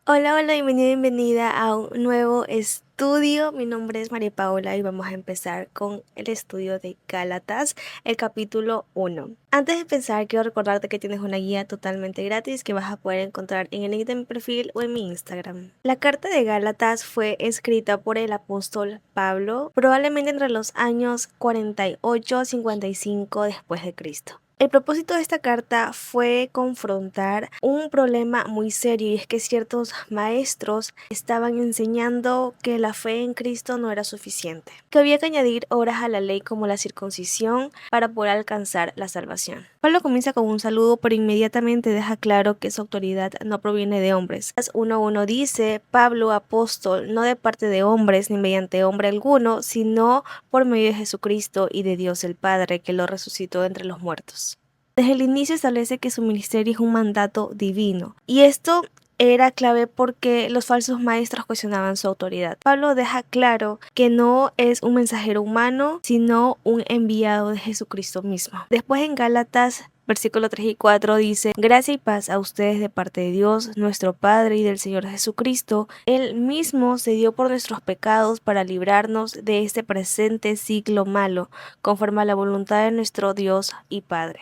Hola, hola, bienvenida a un nuevo estudio. Mi nombre es María Paola y vamos a empezar con el estudio de Gálatas, el capítulo 1. Antes de empezar, quiero recordarte que tienes una guía totalmente gratis que vas a poder encontrar en el link de mi perfil o en mi Instagram. La carta de Gálatas fue escrita por el apóstol Pablo, probablemente entre los años 48 a 55 después de Cristo. El propósito de esta carta fue confrontar un problema muy serio, y es que ciertos maestros estaban enseñando que la fe en Cristo no era suficiente, que había que añadir obras a la ley como la circuncisión para poder alcanzar la salvación. Pablo comienza con un saludo, pero inmediatamente deja claro que su autoridad no proviene de hombres. 1:1 dice: Pablo, apóstol, no de parte de hombres ni mediante hombre alguno, sino por medio de Jesucristo y de Dios el Padre, que lo resucitó de entre los muertos. Desde el inicio establece que su ministerio es un mandato divino, y esto era clave porque los falsos maestros cuestionaban su autoridad. Pablo deja claro que no es un mensajero humano, sino un enviado de Jesucristo mismo. Después en Gálatas versículo 3 y 4 dice: gracia y paz a ustedes de parte de Dios, nuestro Padre, y del Señor Jesucristo. Él mismo se dio por nuestros pecados para librarnos de este presente siglo malo, conforme a la voluntad de nuestro Dios y Padre.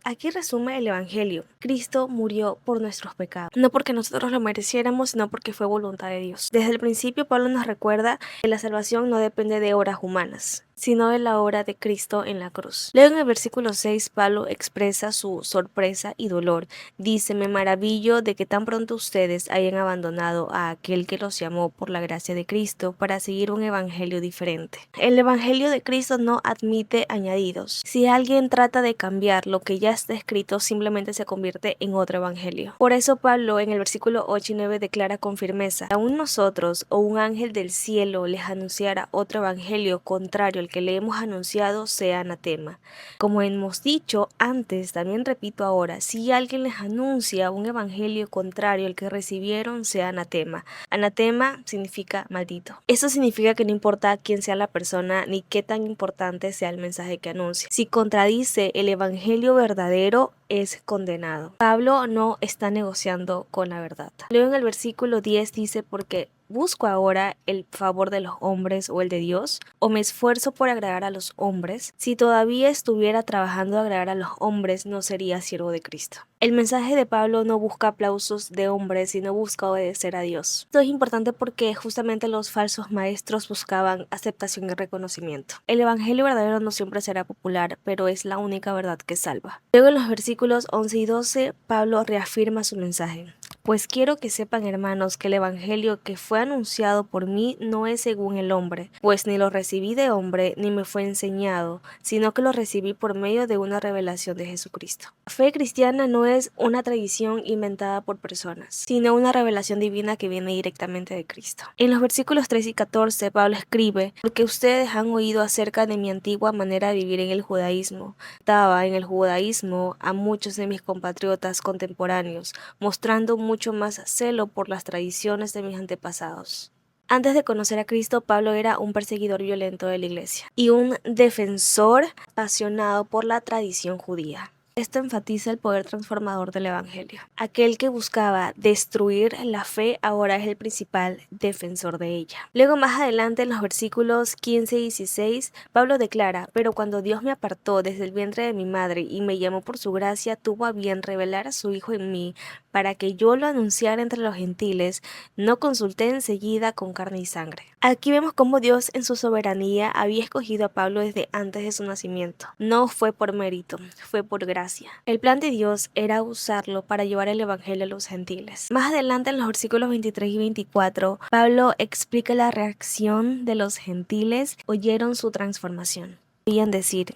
Aquí resume el Evangelio. Cristo murió por nuestros pecados, no porque nosotros lo mereciéramos, sino porque fue voluntad de Dios. Desde el principio, Pablo nos recuerda que la salvación no depende de obras humanas, sino de la obra de Cristo en la cruz. Luego en el versículo 6, Pablo expresa su sorpresa y dolor. Dice: me maravillo de que tan pronto ustedes hayan abandonado a aquel que los llamó por la gracia de Cristo para seguir un evangelio diferente. El evangelio de Cristo no admite añadidos. Si alguien trata de cambiar lo que ya está escrito, simplemente se convierte en otro evangelio. Por eso Pablo en el versículo 8 y 9 declara con firmeza: aún nosotros o un ángel del cielo les anunciara otro evangelio contrario al que le hemos anunciado, sea anatema. Como hemos dicho antes, también repito ahora: si alguien les anuncia un evangelio contrario al que recibieron, sea anatema. Anatema significa maldito. Eso significa que no importa quién sea la persona ni qué tan importante sea el mensaje que anuncia. Si contradice el evangelio verdadero, es condenado. Pablo no está negociando con la verdad. Luego en el versículo 10 dice: porque ¿busco ahora el favor de los hombres o el de Dios? ¿O me esfuerzo por agradar a los hombres? Si todavía estuviera trabajando a agradar a los hombres, no sería siervo de Cristo. El mensaje de Pablo no busca aplausos de hombres, sino busca obedecer a Dios. Esto es importante porque justamente los falsos maestros buscaban aceptación y reconocimiento. El evangelio verdadero no siempre será popular, pero es la única verdad que salva. Luego en los versículos 11 y 12, Pablo reafirma su mensaje. Pues quiero que sepan, hermanos, que el evangelio que fue anunciado por mí no es según el hombre, pues ni lo recibí de hombre ni me fue enseñado, sino que lo recibí por medio de una revelación de Jesucristo. La fe cristiana no es una tradición inventada por personas, sino una revelación divina que viene directamente de Cristo. En los versículos 3 y 14, Pablo escribe: porque ustedes han oído acerca de mi antigua manera de vivir en el judaísmo. Estaba en el judaísmo a muchos de mis compatriotas contemporáneos, mostrando mucho más celo por las tradiciones de mis antepasados. Antes de conocer a Cristo, Pablo era un perseguidor violento de la iglesia y un defensor apasionado por la tradición judía. Esto enfatiza el poder transformador del evangelio. Aquel que buscaba destruir la fe ahora es el principal defensor de ella. Luego más adelante en los versículos 15 y 16, Pablo declara: pero cuando Dios me apartó desde el vientre de mi madre y me llamó por su gracia, tuvo a bien revelar a su Hijo en mí para que yo lo anunciara entre los gentiles. No consulté enseguida con carne y sangre. Aquí vemos cómo Dios en su soberanía había escogido a Pablo desde antes de su nacimiento. No fue por mérito, fue por gracia. El plan de Dios era usarlo para llevar el evangelio a los gentiles. Más adelante en los versículos 23 y 24, Pablo explica la reacción de los gentiles. Oyeron su transformación. Podían decir: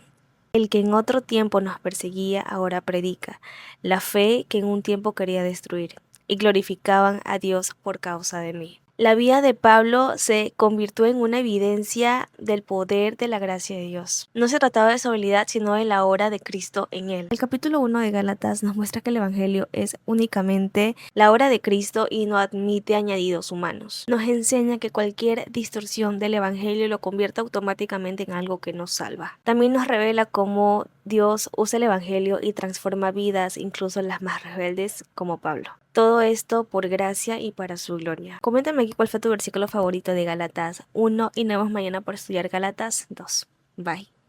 el que en otro tiempo nos perseguía ahora predica la fe que en un tiempo quería destruir, y glorificaban a Dios por causa de mí. La vida de Pablo se convirtió en una evidencia del poder de la gracia de Dios. No se trataba de su habilidad, sino de la obra de Cristo en él. El capítulo 1 de Gálatas nos muestra que el evangelio es únicamente la obra de Cristo y no admite añadidos humanos. Nos enseña que cualquier distorsión del evangelio lo convierte automáticamente en algo que nos salva. También nos revela cómo Dios usa el Evangelio y transforma vidas, incluso las más rebeldes, como Pablo. Todo esto por gracia y para su gloria. Coméntame aquí cuál fue tu versículo favorito de Gálatas 1 y nos vemos mañana por estudiar Gálatas 2. Bye.